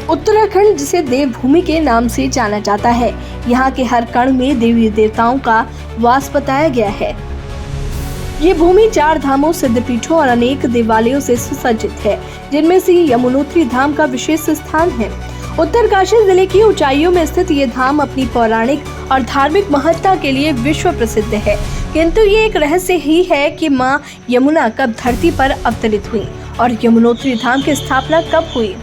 उत्तराखंड जिसे देवभूमि के नाम से जाना जाता है, यहाँ के हर कण में देवी देवताओं का वास बताया गया है। ये भूमि 4 धामों, सिद्धपीठों और अनेक देवालयों से सुसज्जित है, जिनमें से यमुनोत्री धाम का विशेष स्थान है। उत्तरकाशी जिले की ऊंचाइयों में स्थित ये धाम अपनी पौराणिक और धार्मिक महत्ता के लिए विश्व प्रसिद्ध है, किंतु ये एक रहस्य ही है कि मां यमुना कब धरती पर अवतरित हुई और यमुनोत्री धाम की स्थापना कब हुई।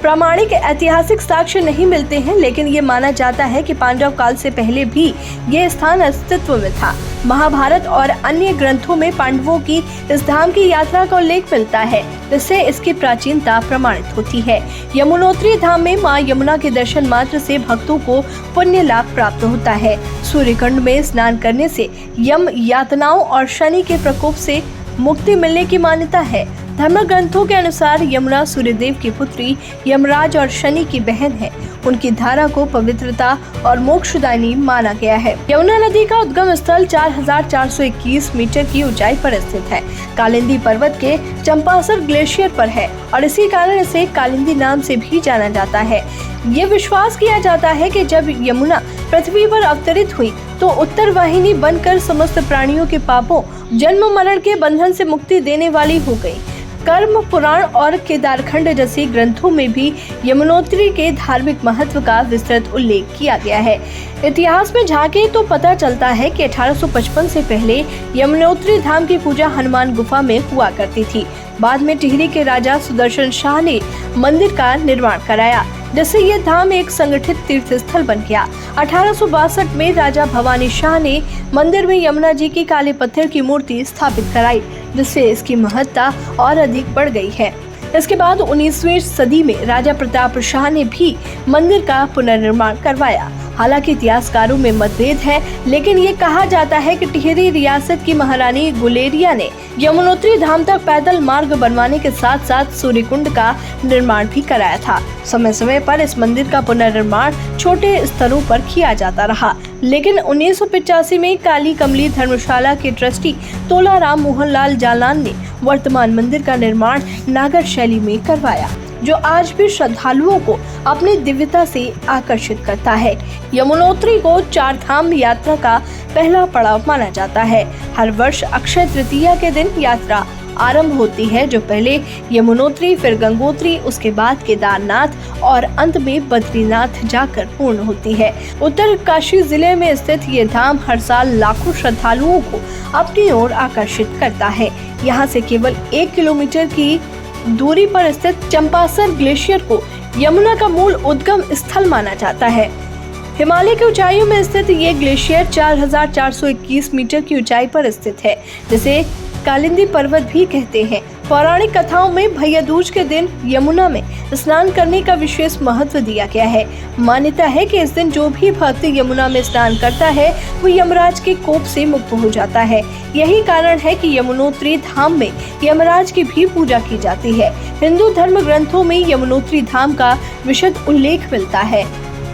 प्रामाणिक ऐतिहासिक साक्ष्य नहीं मिलते हैं, लेकिन ये माना जाता है कि पांडव काल से पहले भी ये स्थान अस्तित्व में था। महाभारत और अन्य ग्रंथों में पांडवों की इस धाम की यात्रा का उल्लेख मिलता है, जिससे इसकी प्राचीनता प्रमाणित होती है। यमुनोत्री धाम में मां यमुना के दर्शन मात्र से भक्तों को पुण्य लाभ प्राप्त होता है। सूर्यकुंड में स्नान करने से यम यातनाओं और शनि के प्रकोप से मुक्ति मिलने की मान्यता है। धर्म ग्रंथों के अनुसार यमुना सूर्यदेव की पुत्री, यमराज और शनि की बहन है। उनकी धारा को पवित्रता और मोक्षदायिनी माना गया है। यमुना नदी का उद्गम स्थल 4421 मीटर की ऊंचाई पर स्थित है। कालिंदी पर्वत के चंपासर ग्लेशियर पर है और इसी कारण इसे कालिंदी नाम से भी जाना जाता है। ये विश्वास किया जाता है कि जब यमुना पृथ्वी पर अवतरित हुई तो उत्तर वाहिनी बनकर समस्त प्राणियों के पापों, जन्म मरण के बंधन से मुक्ति देने वाली हो गई। कर्म पुराण और केदारखंड जैसे ग्रंथों में भी यमुनोत्री के धार्मिक महत्व का विस्तृत उल्लेख किया गया है। इतिहास में झांके तो पता चलता है कि 1855 से पहले यमुनोत्री धाम की पूजा हनुमान गुफा में हुआ करती थी। बाद में टिहरी के राजा सुदर्शन शाह ने मंदिर का निर्माण कराया, जिससे यह धाम एक संगठित तीर्थ स्थल बन गया। 1862 में राजा भवानी शाह ने मंदिर में यमुना जी की काले पत्थर की मूर्ति स्थापित कराई, जिससे इसकी महत्ता और अधिक बढ़ गई है। इसके बाद 19वीं सदी में राजा प्रताप शाह ने भी मंदिर का पुनर्निर्माण करवाया। हालांकि इतिहासकारों में मतभेद है, लेकिन ये कहा जाता है कि टिहरी रियासत की महारानी गुलेरिया ने यमुनोत्री धाम तक पैदल मार्ग बनवाने के साथ साथ सूर्यकुंड का निर्माण भी कराया था। समय समय पर इस मंदिर का पुनर्निर्माण छोटे स्तरों पर किया जाता रहा, लेकिन 1985 में काली कमली धर्मशाला के ट्रस्टी तोलाराम मोहनलाल जालान ने वर्तमान मंदिर का निर्माण नागर शैली में करवाया, जो आज भी श्रद्धालुओं को अपनी दिव्यता से आकर्षित करता है। यमुनोत्री को 4 धाम यात्रा का पहला पड़ाव माना जाता है। हर वर्ष अक्षय तृतीया के दिन यात्रा आरंभ होती है, जो पहले यमुनोत्री, फिर गंगोत्री, उसके बाद केदारनाथ और अंत में बद्रीनाथ जाकर पूर्ण होती है। उत्तरकाशी जिले में स्थित ये धाम हर साल लाखों श्रद्धालुओं को अपनी ओर आकर्षित करता है। यहाँ से केवल 1 किलोमीटर की दूरी पर स्थित चंपासर ग्लेशियर को यमुना का मूल उद्गम स्थल माना जाता है। हिमालय की ऊंचाइयों में स्थित ये ग्लेशियर 4421 मीटर की ऊंचाई पर स्थित है, जिसे कालिंदी पर्वत भी कहते हैं। पौराणिक कथाओं में भैया दूज के दिन यमुना में स्नान करने का विशेष महत्व दिया गया है। मान्यता है कि इस दिन जो भी भक्त यमुना में स्नान करता है वो यमराज के कोप से मुक्त हो जाता है। यही कारण है कि यमुनोत्री धाम में यमराज की भी पूजा की जाती है। हिंदू धर्म ग्रंथों में यमुनोत्री धाम का विशद उल्लेख मिलता है।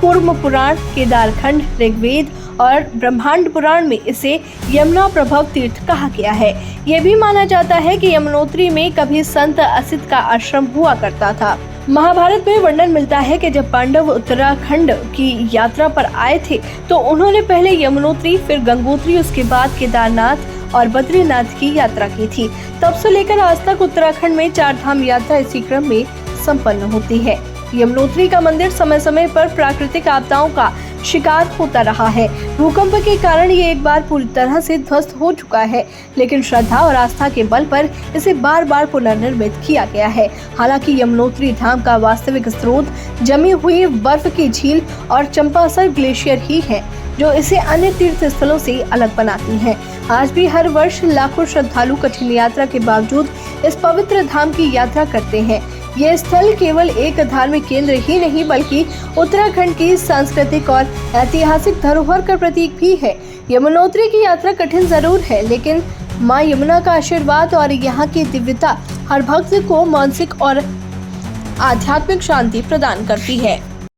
कूर्म पुराण, केदारखंड, ऋग्वेद और ब्रह्मांड पुराण में इसे यमुना प्रभव तीर्थ कहा गया है। यह भी माना जाता है कि यमुनोत्री में कभी संत असित का आश्रम हुआ करता था। महाभारत में वर्णन मिलता है कि जब पांडव उत्तराखंड की यात्रा पर आए थे तो उन्होंने पहले यमुनोत्री, फिर गंगोत्री, उसके बाद केदारनाथ और बद्रीनाथ की यात्रा की थी। तब से लेकर आज तक उत्तराखंड में 4 धाम यात्रा इसी क्रम में संपन्न होती है। यमुनोत्री का मंदिर समय समय पर प्राकृतिक आपदाओं का शिकार होता रहा है। भूकंप के कारण ये एक बार पूरी तरह से ध्वस्त हो चुका है, लेकिन श्रद्धा और आस्था के बल पर इसे बार बार पुनर्निर्मित किया गया है। हालांकि यमुनोत्री धाम का वास्तविक स्रोत जमी हुई बर्फ की झील और चंपासर ग्लेशियर ही है, जो इसे अन्य तीर्थ स्थलों से अलग बनाती हैं। आज भी हर वर्ष लाखों श्रद्धालु कठिन यात्रा के बावजूद इस पवित्र धाम की यात्रा करते हैं। यह स्थल केवल एक धार्मिक केंद्र ही नहीं, बल्कि उत्तराखंड की सांस्कृतिक और ऐतिहासिक धरोहर का प्रतीक भी है। यमुनोत्री की यात्रा कठिन जरूर है, लेकिन मां यमुना का आशीर्वाद और यहाँ की दिव्यता हर भक्त को मानसिक और आध्यात्मिक शांति प्रदान करती है।